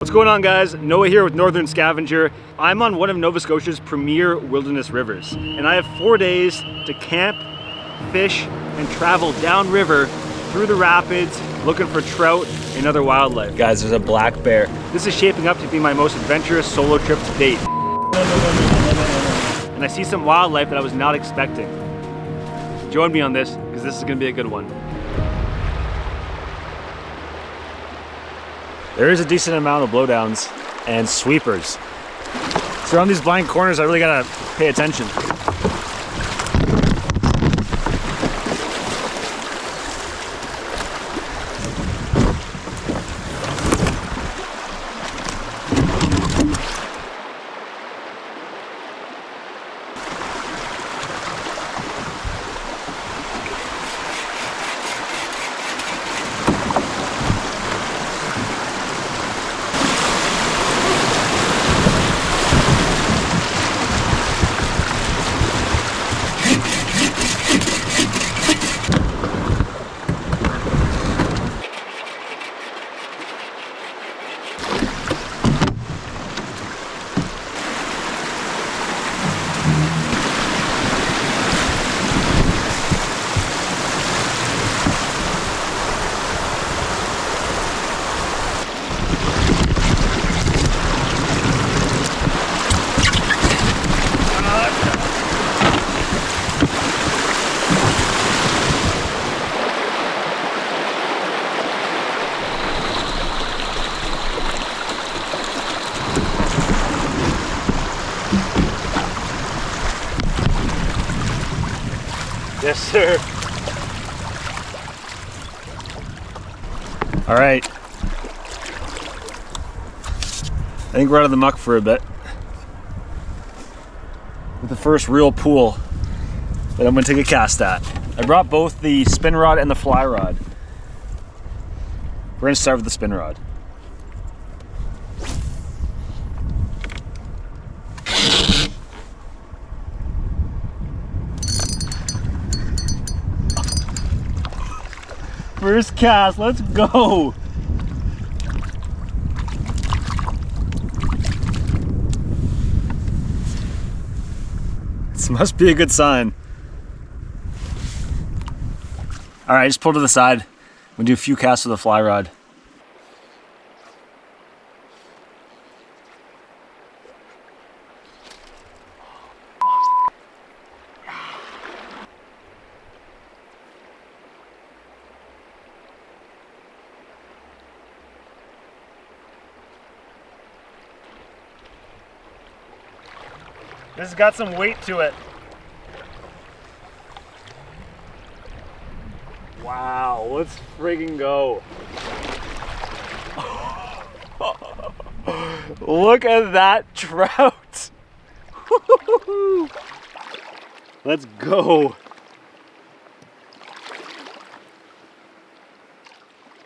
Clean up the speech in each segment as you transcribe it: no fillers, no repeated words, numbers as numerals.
What's going on, guys? Noah here with Northern Scavenger. I'm on one of Nova Scotia's premier wilderness rivers, and I have 4 days to camp, fish, and travel downriver through the rapids looking for trout and other wildlife. Guys, there's a black bear. This is shaping up to be my most adventurous solo trip to date. And I see some wildlife that I was not expecting. Join me on this, because this is gonna be a good one. There is a decent amount of blowdowns and sweepers. So around these blind corners, I really gotta pay attention. Yes, sir. All right. I think we're out of the muck for a bit. With the first real pool that I'm gonna take a cast at. I brought both the spin rod and the fly rod. We're gonna start with the spin rod. First cast, let's go! This must be a good sign. All right, just pull to the side. We'll do a few casts with the fly rod. This has got some weight to it. Wow, let's friggin' go. Look at that trout. Let's go.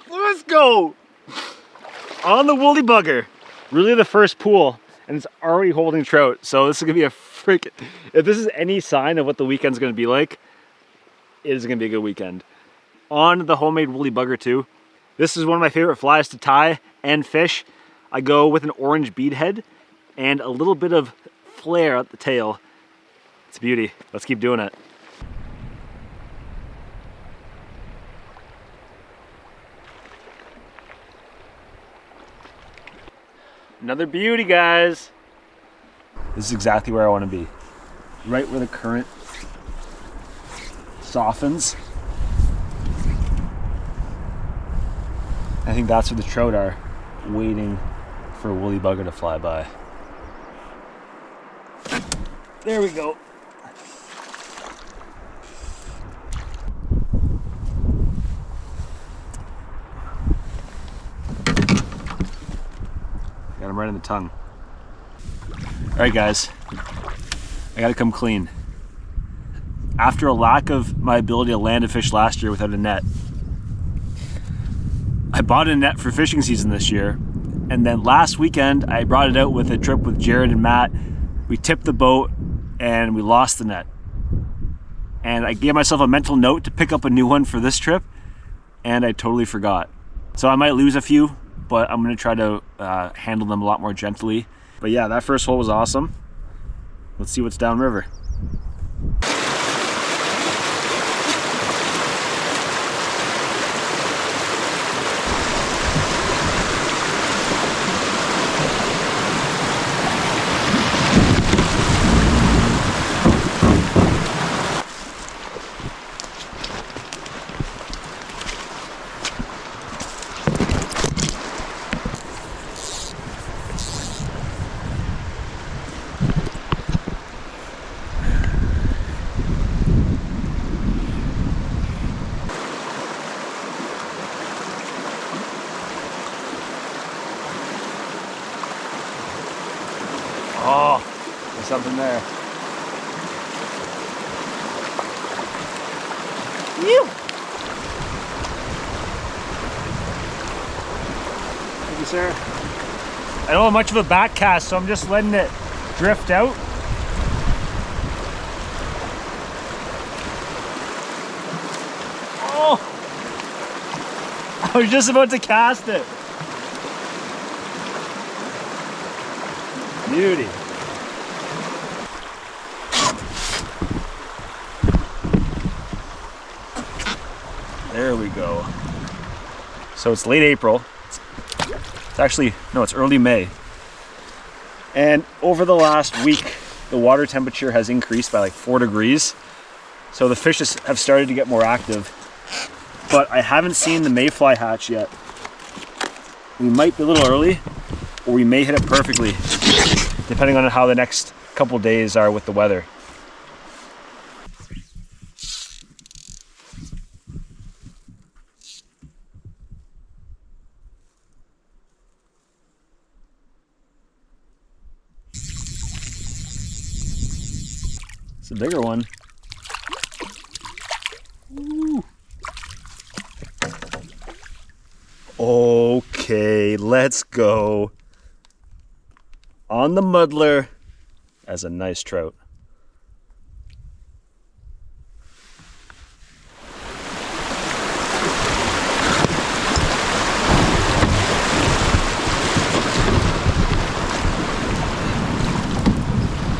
Let's go. On the woolly bugger. Really the first pool. And it's already holding trout. So this is gonna be a freaking, if this is any sign of what the weekend's gonna be like, it is gonna be a good weekend. On the homemade woolly bugger too. This is one of my favorite flies to tie and fish. I go with an orange bead head and a little bit of flare at the tail. It's a beauty. Let's keep doing it. Another beauty, guys. This is exactly where I want to be. Right where the current softens. I think that's where the trout are, waiting for a woolly bugger to fly by. There we go. Got him right in the tongue. All right, guys, I gotta come clean. After a lack of my ability to land a fish last year without a net, I bought a net for fishing season this year, and then last weekend I brought it out with a trip with Jared and Matt. We tipped the boat and we lost the net. And I gave myself a mental note to pick up a new one for this trip, and I totally forgot. So I might lose a few but I'm gonna try to handle them a lot more gently. But yeah, that first hole was awesome. Let's see what's downriver. Oh, there's something there. Phew. Thank you, sir. I don't have much of a back cast, so I'm just letting it drift out. Oh! I was just about to cast it. Beauty. There we go. So it's late April. It's actually, no, it's early May. And over the last week, the water temperature has increased by like 4 degrees. So the fish have started to get more active. But I haven't seen the mayfly hatch yet. We might be a little early, or we may hit it perfectly, depending on how the next couple days are with the weather. It's a bigger one. Ooh. Okay, let's go. On the muddler as a nice trout.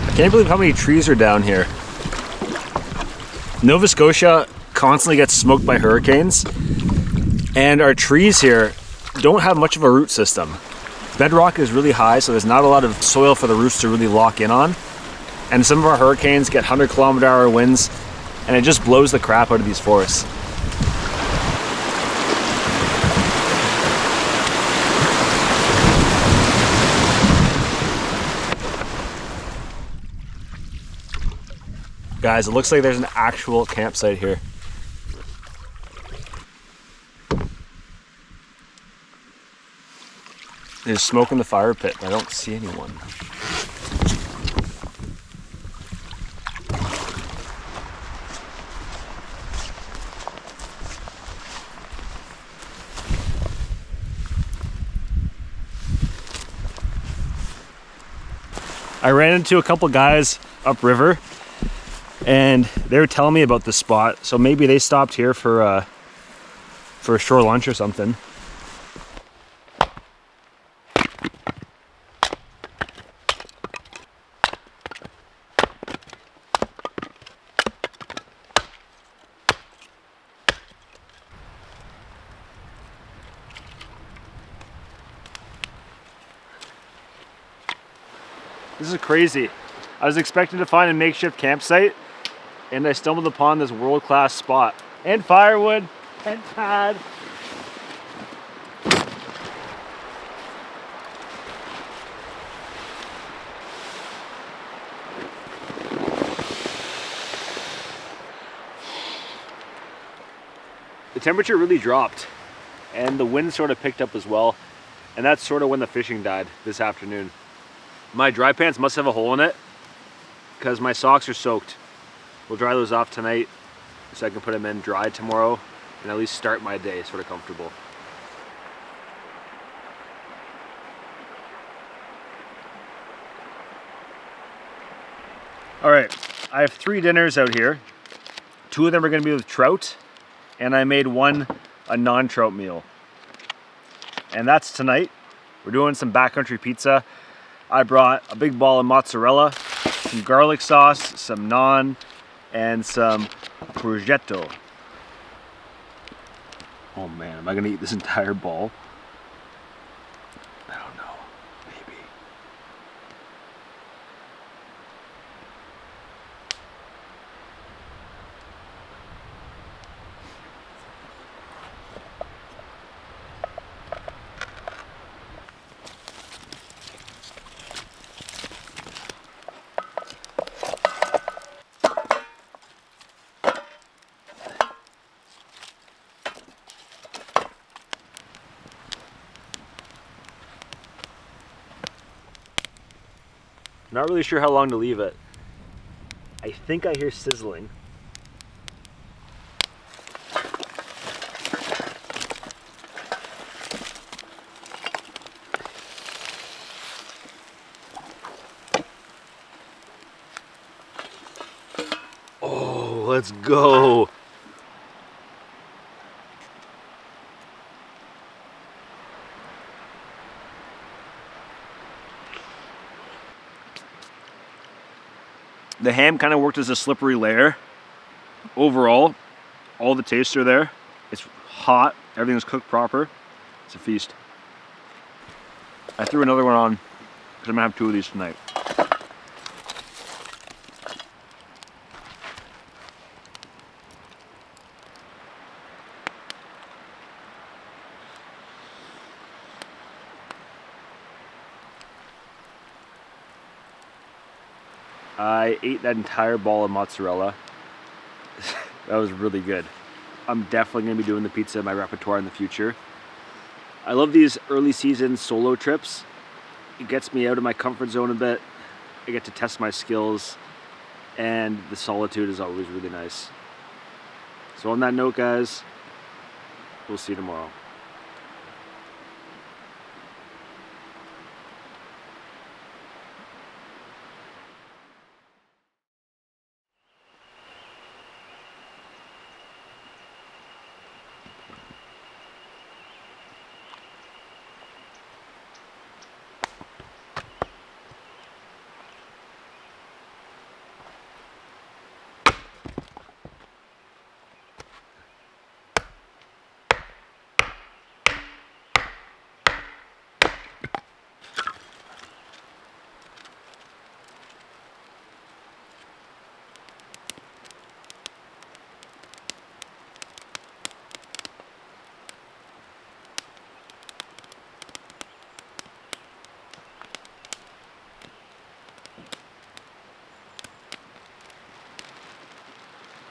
I can't believe how many trees are down here. Nova Scotia constantly gets smoked by hurricanes, and our trees here don't have much of a root system. Bedrock is really high, so there's not a lot of soil for the roots to really lock in on. And some of our hurricanes get 100-kilometer-hour winds, and it just blows the crap out of these forests. Guys, it looks like there's an actual campsite here. There's smoke in the fire pit, but I don't see anyone. I ran into a couple guys upriver, and they were telling me about this spot, so maybe they stopped here for a shore lunch or something. This is crazy. I was expecting to find a makeshift campsite, and I stumbled upon this world-class spot. And firewood, and pad. The temperature really dropped, and the wind sort of picked up as well, and that's sort of when the fishing died this afternoon. My dry pants must have a hole in it because my socks are soaked. We'll dry those off tonight so I can put them in dry tomorrow and at least start my day sort of comfortable. All right, I have 3 dinners out here. 2 of them are gonna be with trout, and I made one a non-trout meal. And that's tonight. We're doing some backcountry pizza. I brought a big ball of mozzarella, some garlic sauce, some naan, and some prosciutto. Oh man, am I gonna eat this entire ball? I don't know, maybe. Not really sure how long to leave it. I think I hear sizzling. Oh, let's go. The ham kind of worked as a slippery layer. Overall, all the tastes are there. It's hot, everything's cooked proper. It's a feast. I threw another one on because I'm gonna have 2 of these tonight. I ate that entire ball of mozzarella. That was really good. I'm definitely gonna be doing the pizza in my repertoire in the future. I love these early season solo trips. It gets me out of my comfort zone a bit. I get to test my skills, and the solitude is always really nice. So on that note, guys, we'll see you tomorrow.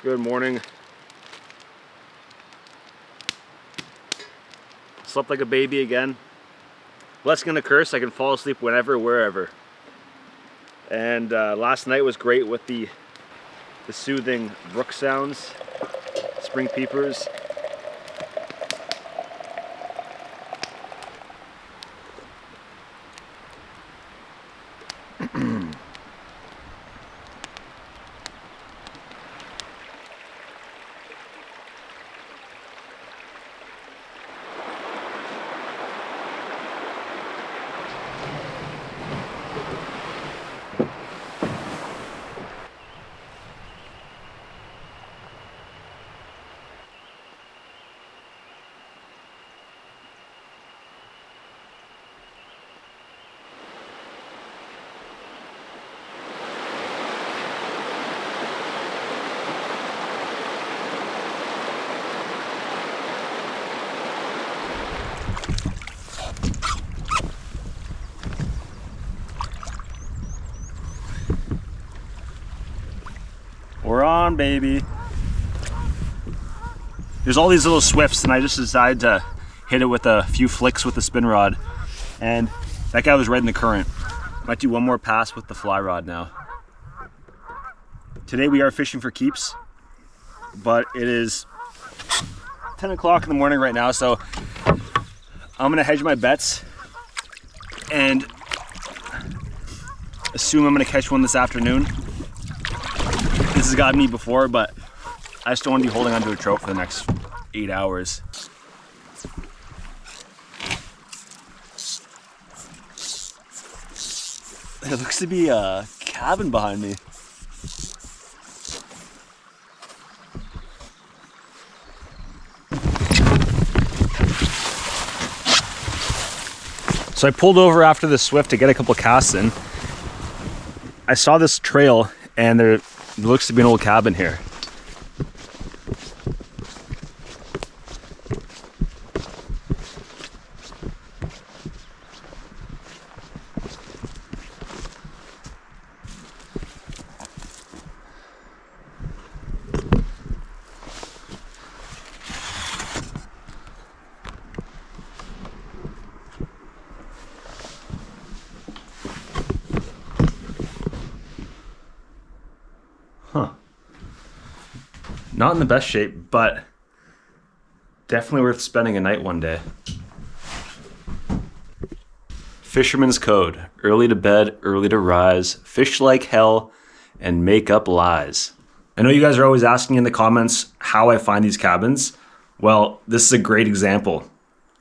Good morning. Slept like a baby again. Blessing and a curse, I can fall asleep whenever, wherever. And last night was great with the soothing brook sounds, spring peepers. We're on, baby. There's all these little swifts, and I just decided to hit it with a few flicks with the spin rod, and that guy was right in the current. Might do one more pass with the fly rod now. Today we are fishing for keeps, but it is 10 o'clock in the morning right now, so I'm gonna hedge my bets and assume I'm gonna catch one this afternoon. This has gotten me before, but I just don't want to be holding onto a trout for the next 8 hours. There looks to be a cabin behind me. So I pulled over after the Swift to get a couple casts in. I saw this trail and there looks to be an old cabin here. Huh. Not in the best shape, but definitely worth spending a night one day. Fisherman's code: early to bed, early to rise, fish like hell, and make up lies. I know you guys are always asking in the comments how I find these cabins. Well, this is a great example.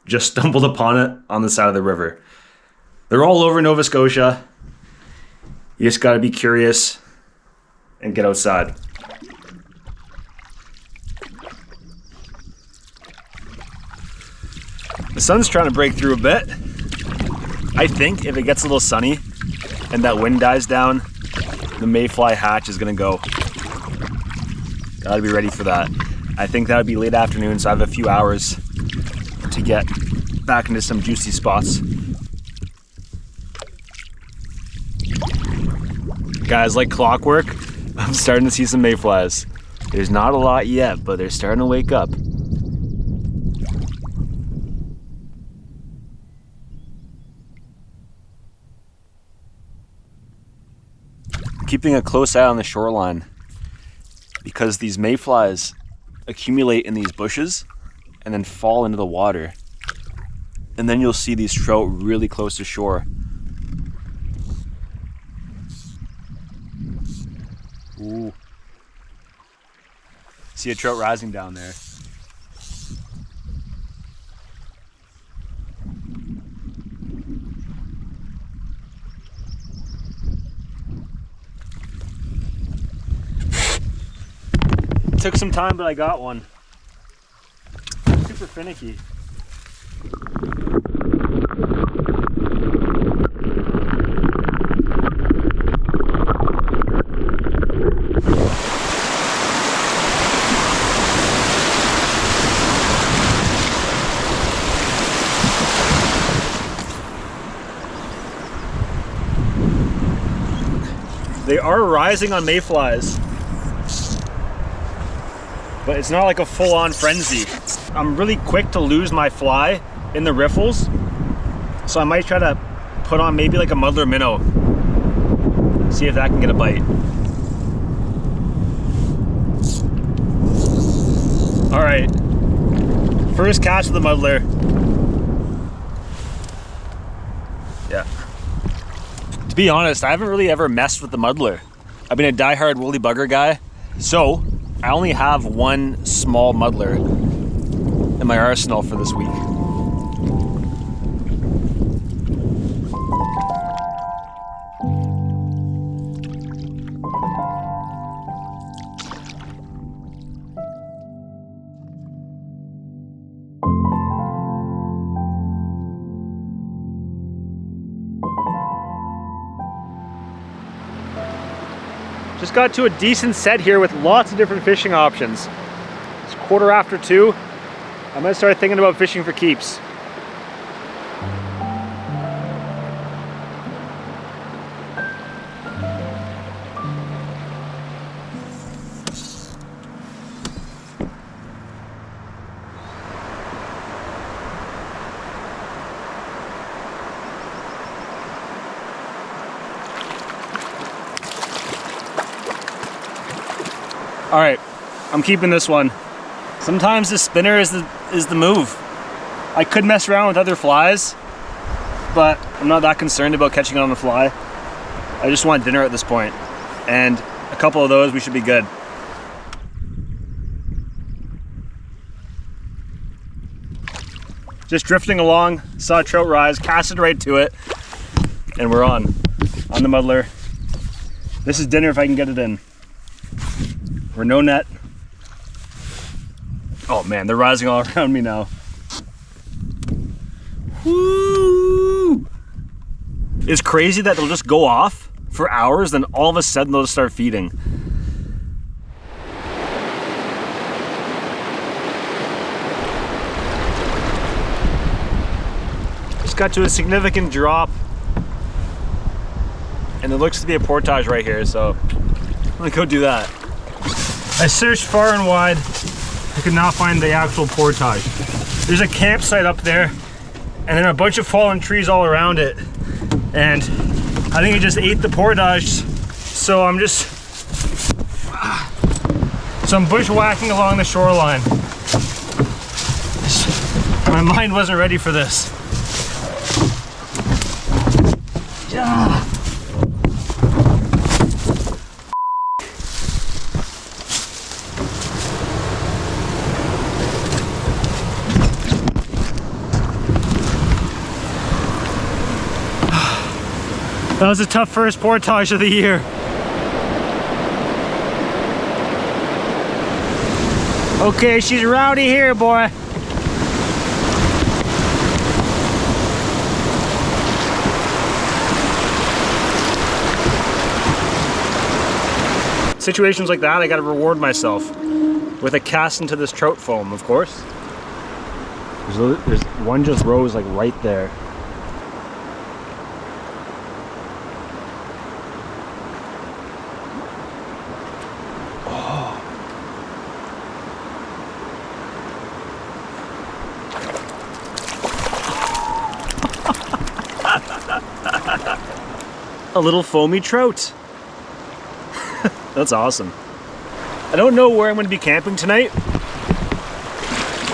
Just stumbled upon it on the side of the river. They're all over Nova Scotia. You just gotta be curious and get outside. The sun's trying to break through a bit. I think if it gets a little sunny and that wind dies down, the mayfly hatch is gonna go. Gotta be ready for that. I think that would be late afternoon, so I have a few hours to get back into some juicy spots. Guys, like clockwork, I'm starting to see some mayflies. There's not a lot yet, but they're starting to wake up. Keeping a close eye on the shoreline because these mayflies accumulate in these bushes and then fall into the water. And then you'll see these trout really close to shore. Ooh. See a trout rising down there. Took some time, but I got one. Super finicky. They are rising on mayflies, but it's not like a full-on frenzy. I'm really quick to lose my fly in the riffles, so I might try to put on maybe like a muddler minnow, see if that can get a bite. All right, first catch of the muddler. Yeah. To be honest, I haven't really ever messed with the muddler. I've been a diehard woolly bugger guy, so I only have one small muddler in my arsenal for this week. Just got to a decent set here with lots of different fishing options. It's 2:15. I'm gonna start thinking about fishing for keeps. All right, I'm keeping this one. Sometimes the spinner is the move. I could mess around with other flies, but I'm not that concerned about catching it on the fly. I just want dinner at this point, and a couple of those, we should be good. Just drifting along, saw a trout rise, casted right to it. and we're on the muddler. This is dinner if I can get it in. We're no net. Oh man, they're rising all around me now. Woo! It's crazy that they'll just go off for hours, then all of a sudden they'll just start feeding. Just got to a significant drop, and it looks to be a portage right here, so I'm gonna go do that. I searched far and wide. I could not find the actual portage. There's a campsite up there, and then a bunch of fallen trees all around it. And I think it just ate the portage. So I'm bushwhacking along the shoreline. My mind wasn't ready for this. Yeah. That was a tough first portage of the year. Okay, she's rowdy here, boy. Situations like that, I gotta reward myself with a cast into this trout foam, of course. There's one just rose like right there. A little foamy trout. That's awesome. I don't know where I'm going to be camping tonight,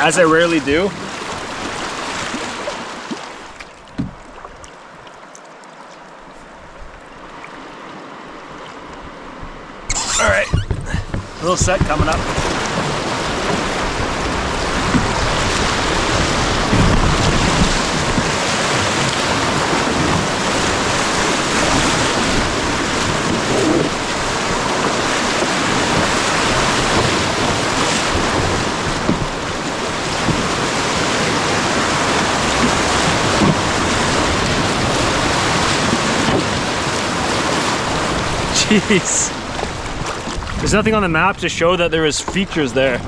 as I rarely do. All right, little set coming up. Jeez. There's nothing on the map to show that there was features there.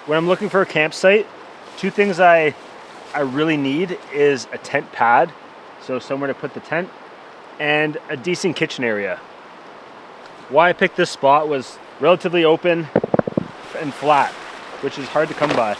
When I'm looking for a campsite, two things I really need is a tent pad, so somewhere to put the tent, and a decent kitchen area. Why I picked this spot was relatively open and flat, which is hard to come by.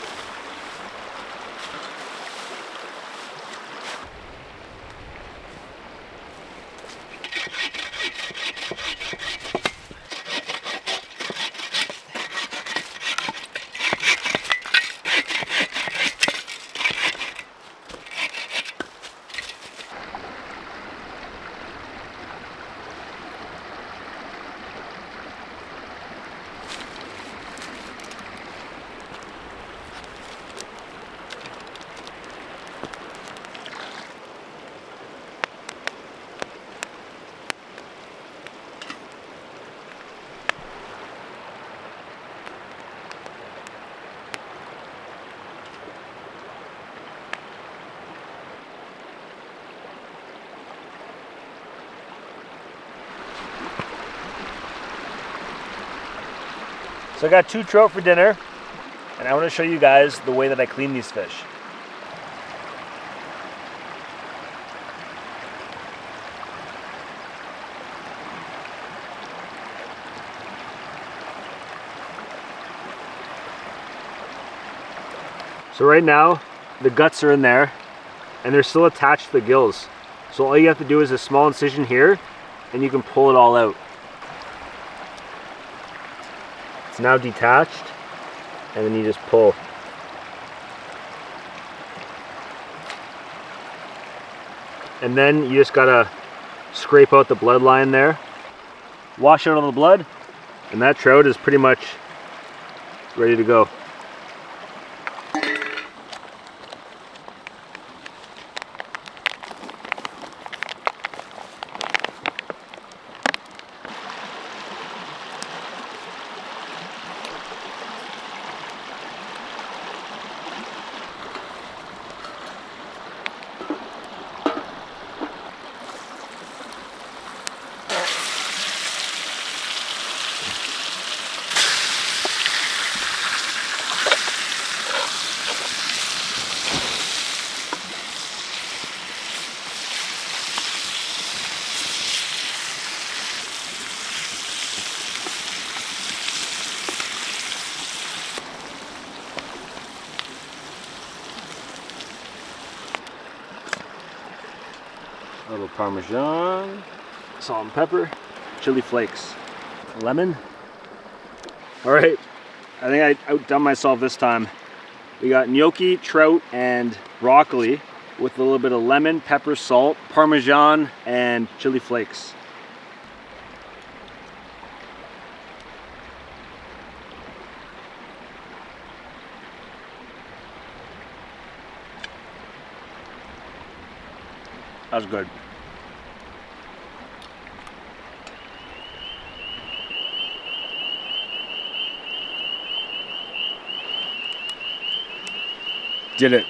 So I got 2 trout for dinner, and I want to show you guys the way that I clean these fish. So right now, the guts are in there, and they're still attached to the gills. So all you have to do is a small incision here, and you can pull it all out. It's now detached. and then you just pull. And then you just gotta scrape out the bloodline there, wash out all the blood, and that trout is pretty much ready to go. A little Parmesan, salt and pepper, chili flakes, lemon. All right, I think I outdone myself this time. We got gnocchi, trout, and broccoli with a little bit of lemon, pepper, salt, Parmesan, and chili flakes. That was good. Did it.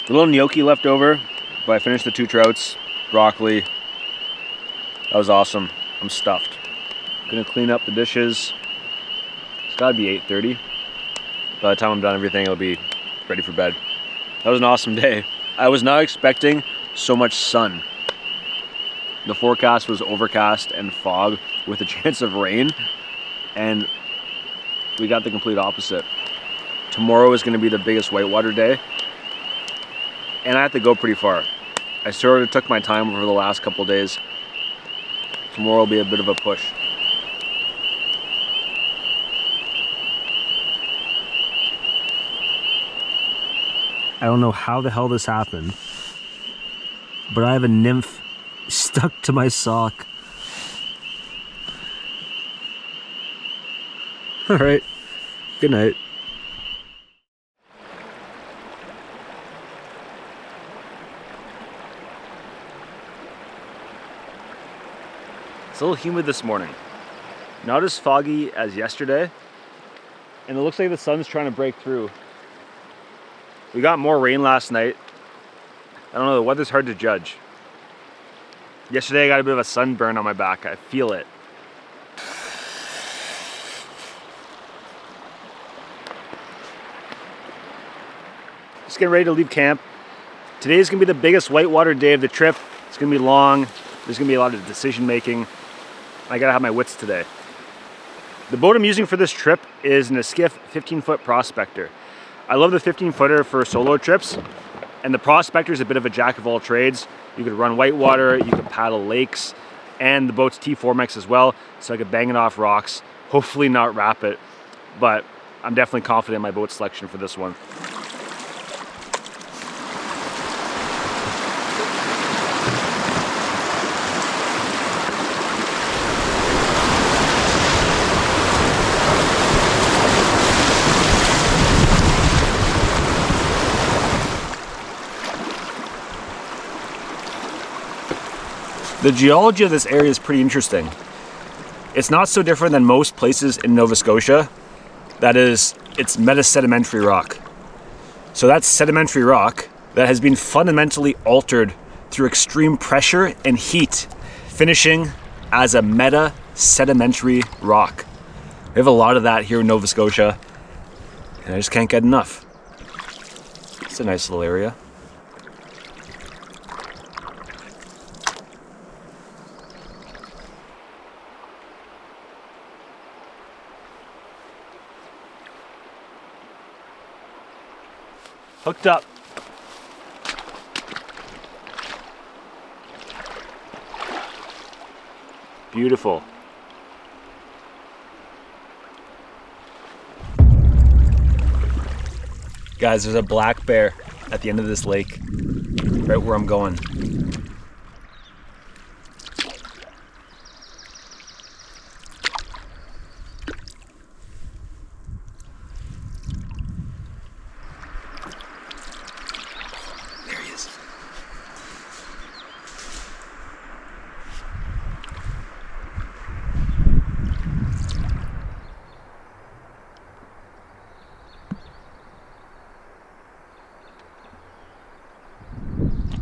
A little gnocchi left over, but I finished the 2 trouts, broccoli. That was awesome. I'm stuffed. Gonna clean up the dishes. It's gotta be 8:30. By the time I'm done everything, it'll be ready for bed. That was an awesome day. I was not expecting so much sun. The forecast was overcast and fog with a chance of rain, and we got the complete opposite. Tomorrow is going to be the biggest whitewater day, and I have to go pretty far. I sort of took my time over the last couple days. Tomorrow will be a bit of a push. I don't know how the hell this happened, but I have a nymph stuck to my sock. All right, good night. It's a little humid this morning. Not as foggy as yesterday, and it looks like the sun's trying to break through. We got more rain last night. I don't know, the weather's hard to judge. Yesterday I got a bit of a sunburn on my back. I feel it. Just getting ready to leave camp. Today's gonna be the biggest whitewater day of the trip. It's gonna be long. There's gonna be a lot of decision making. I gotta have my wits today. The boat I'm using for this trip is an Skiff 15-foot Prospector. I love the 15-footer for solo trips, and the Prospector is a bit of a jack of all trades. You could run whitewater, you could paddle lakes, and the boat's T4Max as well, so I could bang it off rocks, hopefully not wrap it, but I'm definitely confident in my boat selection for this one. The geology of this area is pretty interesting. It's not so different than most places in Nova Scotia. That is, it's metasedimentary rock. So that's sedimentary rock that has been fundamentally altered through extreme pressure and heat, finishing as a metasedimentary rock. We have a lot of that here in Nova Scotia, and I just can't get enough. It's a nice little area. Hooked up. Beautiful. Guys, there's a black bear at the end of this lake, right where I'm going. There he is.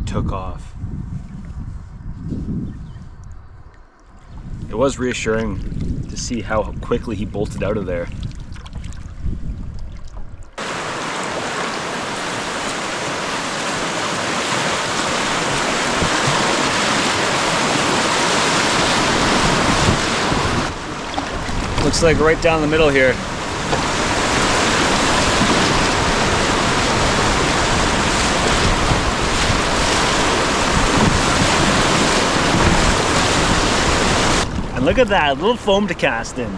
Took off. It was reassuring to see how quickly he bolted out of there. Looks like right down the middle here. And look at that, a little foam to cast in.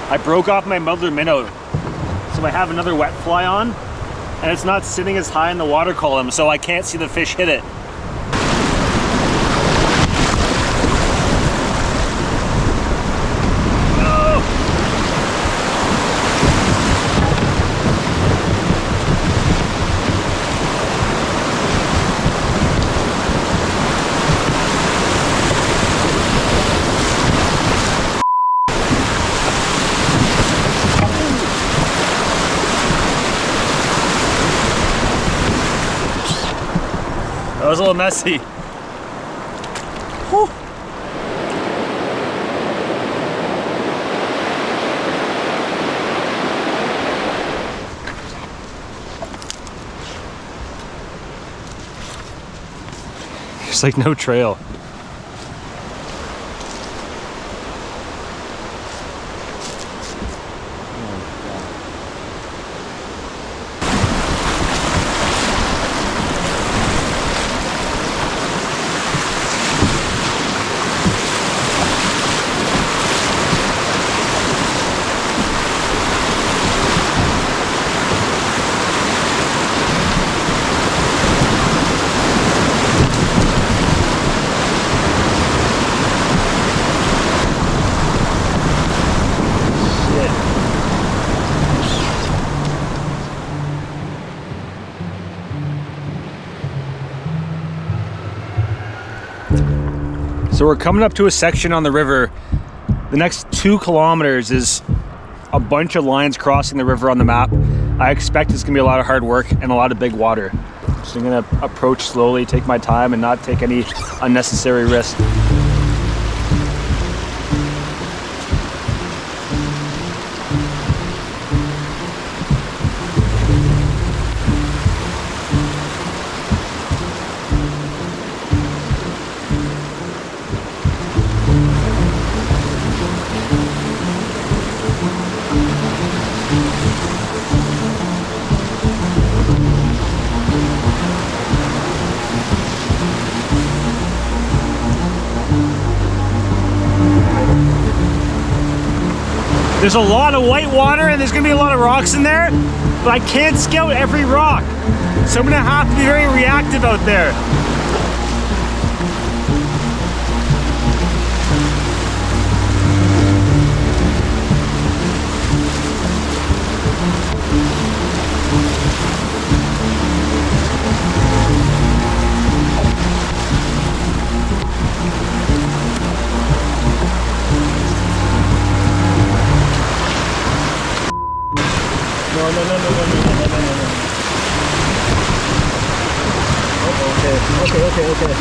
I broke off my muddler minnow, so I have another wet fly on, and it's not sitting as high in the water column, so I can't see the fish hit it. That was a little messy. Whew. There's like no trail. So we're coming up to a section on the river. The next 2 kilometers is a bunch of lines crossing the river on the map. I expect it's gonna be a lot of hard work and a lot of big water. So I'm gonna approach slowly, take my time, and not take any unnecessary risk. There's a lot of white water and there's gonna be a lot of rocks in there, but I can't scout every rock. So I'm gonna have to be very reactive out there. Okay.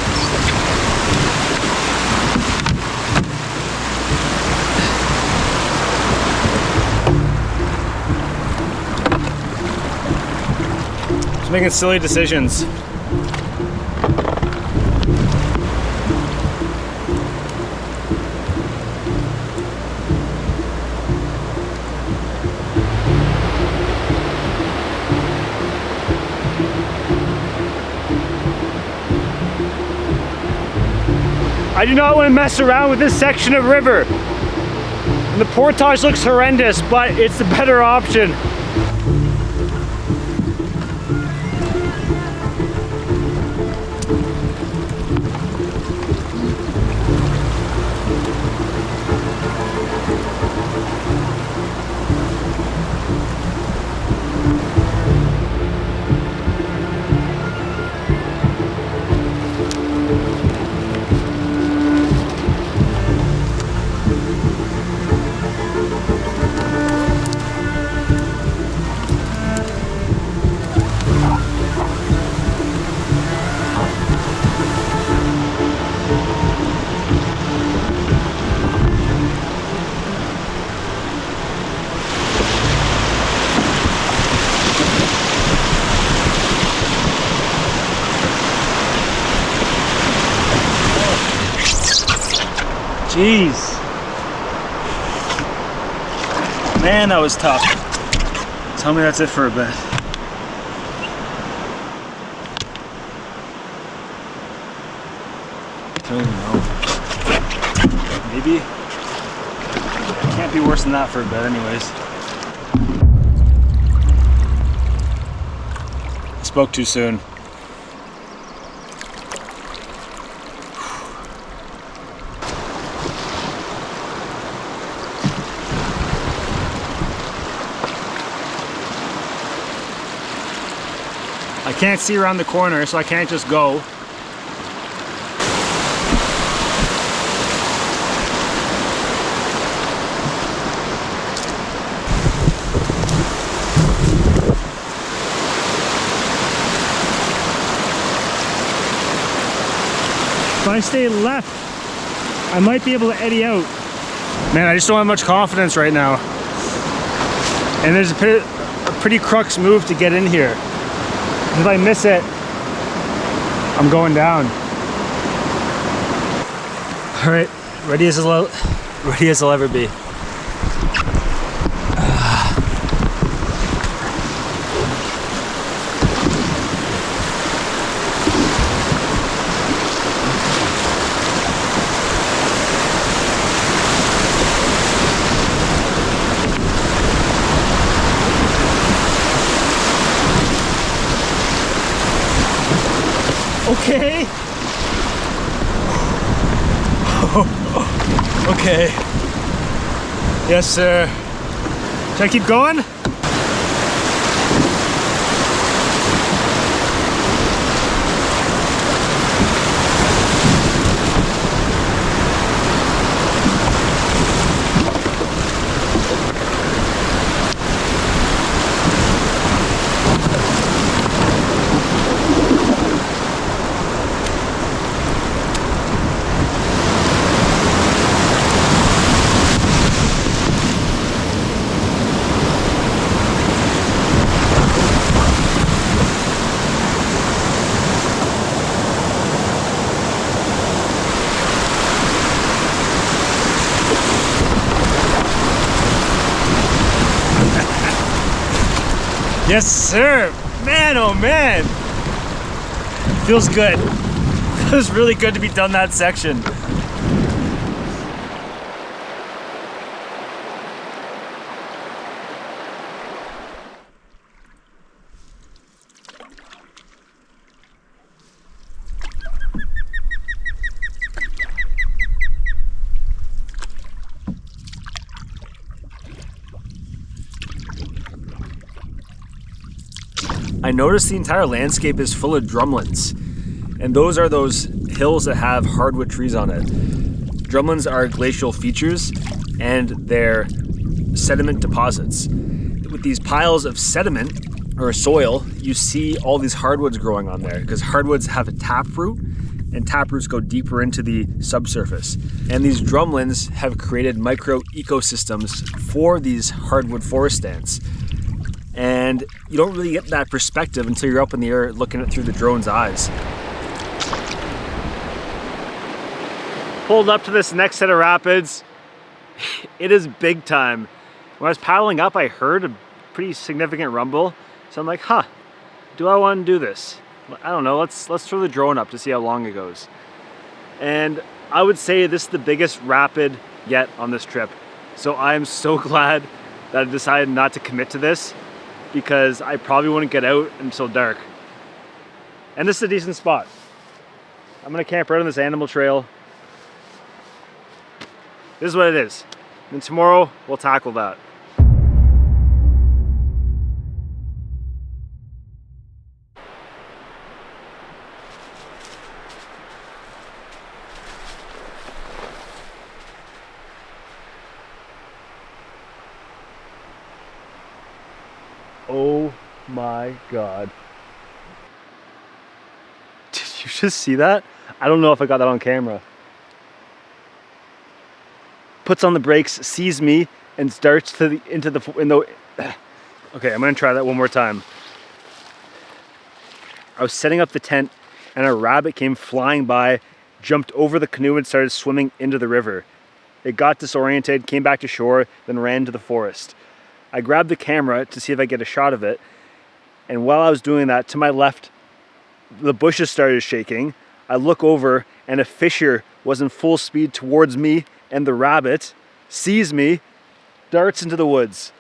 Just making silly decisions. I do not want to mess around with this section of river. And the portage looks horrendous, but it's the better option. Jeez. Man, that was tough. Tell me that's it for a bit. I don't even know. Maybe. It can't be worse than that for a bit anyways. I spoke too soon. I can't see around the corner, so I can't just go. If I stay left, I might be able to eddy out. Man, I just don't have much confidence right now. And there's a pretty crux move to get in here. If I miss it, I'm going down. All right, ready as I'll ever be. Okay. Okay. Yes, sir. Should I keep going? Yes, sir. Man, oh man. Feels good. Feels really good to be done that section. I noticed the entire landscape is full of drumlins, and those are those hills that have hardwood trees on it. Drumlins are glacial features, and they're sediment deposits. With these piles of sediment or soil, you see all these hardwoods growing on there, because hardwoods have a taproot, and taproots go deeper into the subsurface. And these drumlins have created micro ecosystems for these hardwood forest stands. And you don't really get that perspective until you're up in the air looking at it through the drone's eyes. Pulled up to this next set of rapids. It is big time. When I was paddling up, I heard a pretty significant rumble. So I'm like, huh, do I want to do this? I don't know, let's throw the drone up to see how long it goes. And I would say this is the biggest rapid yet on this trip. So I am so glad that I decided not to commit to this, because I probably wouldn't get out until dark. And this is a decent spot. I'm gonna camp right on this animal trail. This is what it is. And tomorrow we'll tackle that. Oh my God. Did you just see that? I don't know if I got that on camera. Puts on the brakes, sees me, and starts into the window. Okay, I'm gonna try that one more time. I was setting up the tent and a rabbit came flying by, jumped over the canoe and started swimming into the river. It got disoriented, came back to shore, then ran to the forest. I grabbed the camera to see if I get a shot of it, and while I was doing that, to my left, the bushes started shaking. I look over and a fisher was in full speed towards me, and the rabbit sees me, darts into the woods.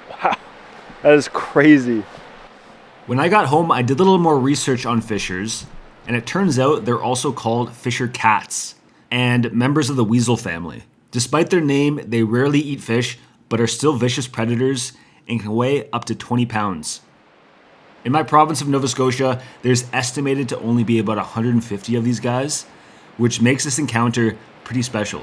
Wow, that is crazy. When I got home, I did a little more research on fishers, and it turns out they're also called fisher cats and members of the weasel family. Despite their name, they rarely eat fish, but are still vicious predators and can weigh up to 20 pounds. In my province of Nova Scotia, there's estimated to only be about 150 of these guys, which makes this encounter pretty special.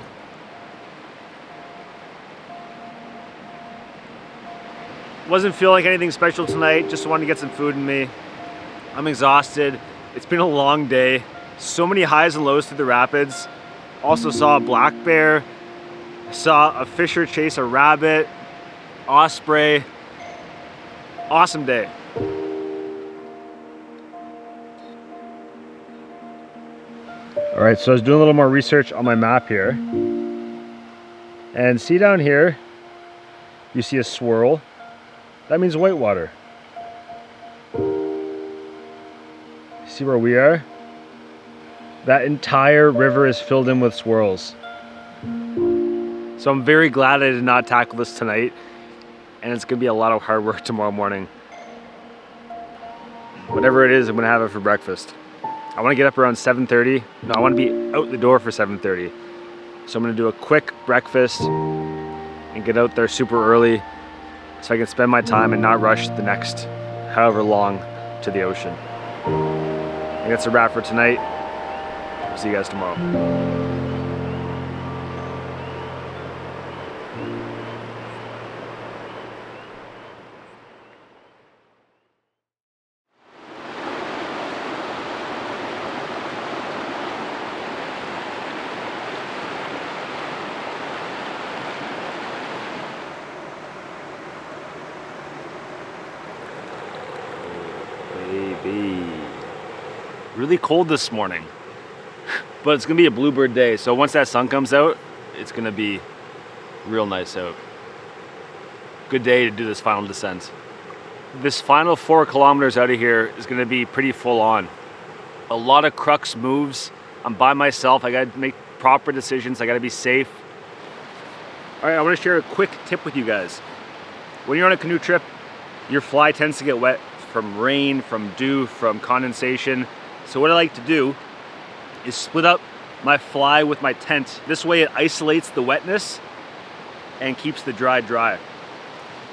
Wasn't feeling like anything special tonight, just wanted to get some food in me. I'm exhausted. It's been a long day. So many highs and lows through the rapids. Also saw a black bear. Saw a fisher chase a rabbit, osprey. Awesome day. All right, so I was doing a little more research on my map here. And see down here, you see a swirl. That means whitewater. See where we are? That entire river is filled in with swirls. So I'm very glad I did not tackle this tonight, and it's gonna be a lot of hard work tomorrow morning. Whatever it is, I'm gonna have it for breakfast. I wanna get up around 7:30. No, I wanna be out the door for 7:30. So I'm gonna do a quick breakfast and get out there super early so I can spend my time and not rush the next however long to the ocean. And that's a wrap for tonight. See you guys tomorrow. Baby. Really cold this morning, but it's gonna be a bluebird day. So once that sun comes out, it's gonna be real nice out. Good day to do this final descent. This final 4 kilometers out of here is gonna be pretty full on. A lot of crux moves. I'm by myself. I gotta make proper decisions. I gotta be safe. All right, I wanna share a quick tip with you guys. When you're on a canoe trip, your fly tends to get wet from rain, from dew, from condensation. So what I like to do is split up my fly with my tent. This way it isolates the wetness and keeps the dry.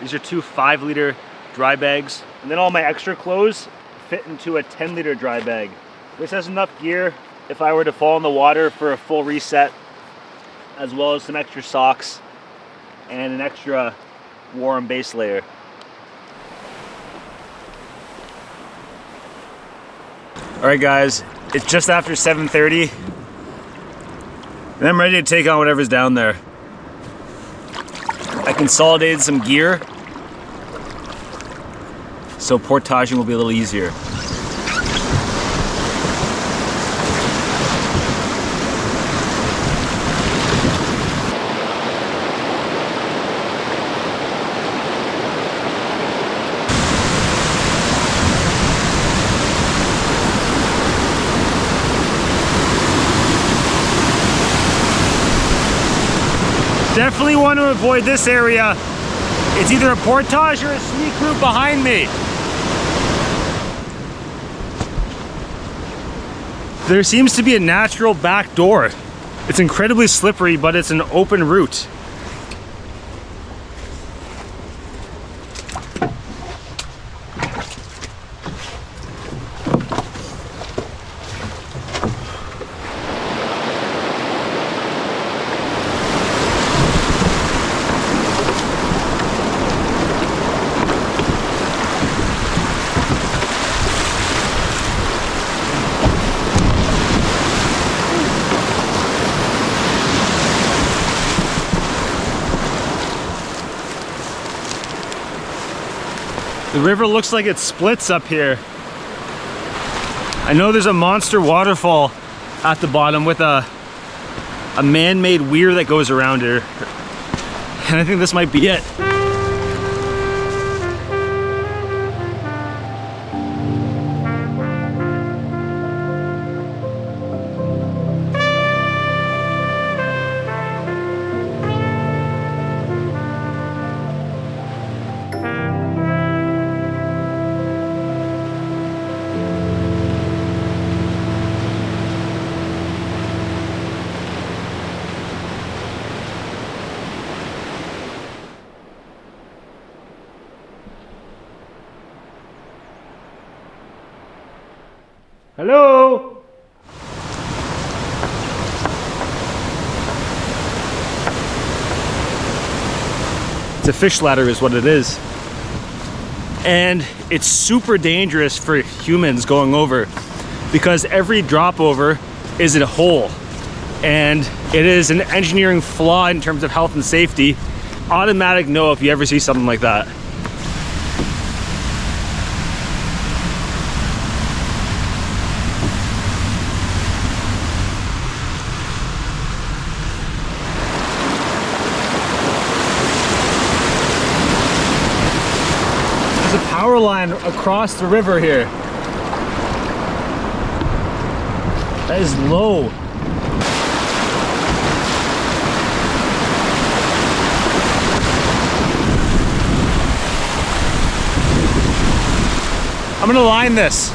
These are 2 5-liter dry bags. And then all my extra clothes fit into a 10-liter dry bag. This has enough gear if I were to fall in the water for a full reset, as well as some extra socks and an extra warm base layer. All right guys, it's just after 7:30 and I'm ready to take on whatever's down there. I consolidated some gear, so portaging will be a little easier. Definitely want to avoid this area. It's either a portage or a sneak route behind me. There seems to be a natural back door. It's incredibly slippery, but it's an open route. The river looks like it splits up here. I know there's a monster waterfall at the bottom with a man-made weir that goes around here. And I think this might be it. Hello? It's a fish ladder is what it is. And it's super dangerous for humans going over because every drop over is a hole. And it is an engineering flaw in terms of health and safety. Automatic no if you ever see something like that. Power line across the river here. That is low. I'm gonna line this.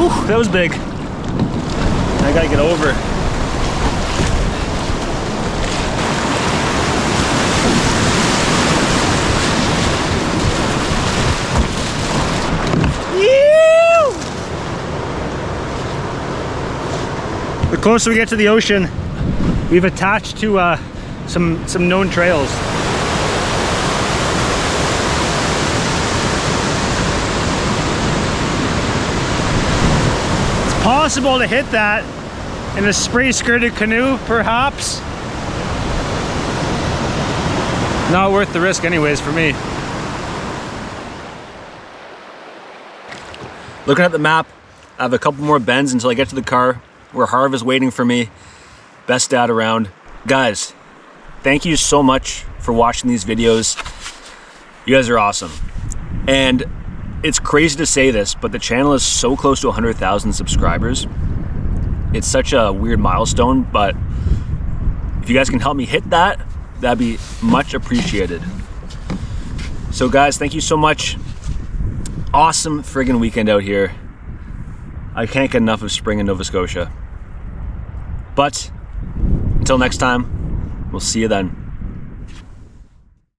Whew, that was big. I gotta get over. The closer we get to the ocean, we've attached to some known trails. Possible to hit that in a spray-skirted canoe, perhaps. Not worth the risk anyways for me. Looking at the map, I have a couple more bends until I get to the car where Harv is waiting for me. Best dad around. Guys, thank you so much for watching these videos. You guys are awesome. And it's crazy to say this, but the channel is so close to 100,000 subscribers. It's such a weird milestone, but if you guys can help me hit that, that'd be much appreciated. So guys, thank you so much. Awesome friggin' weekend out here. I can't get enough of spring in Nova Scotia. But until next time, we'll see you then.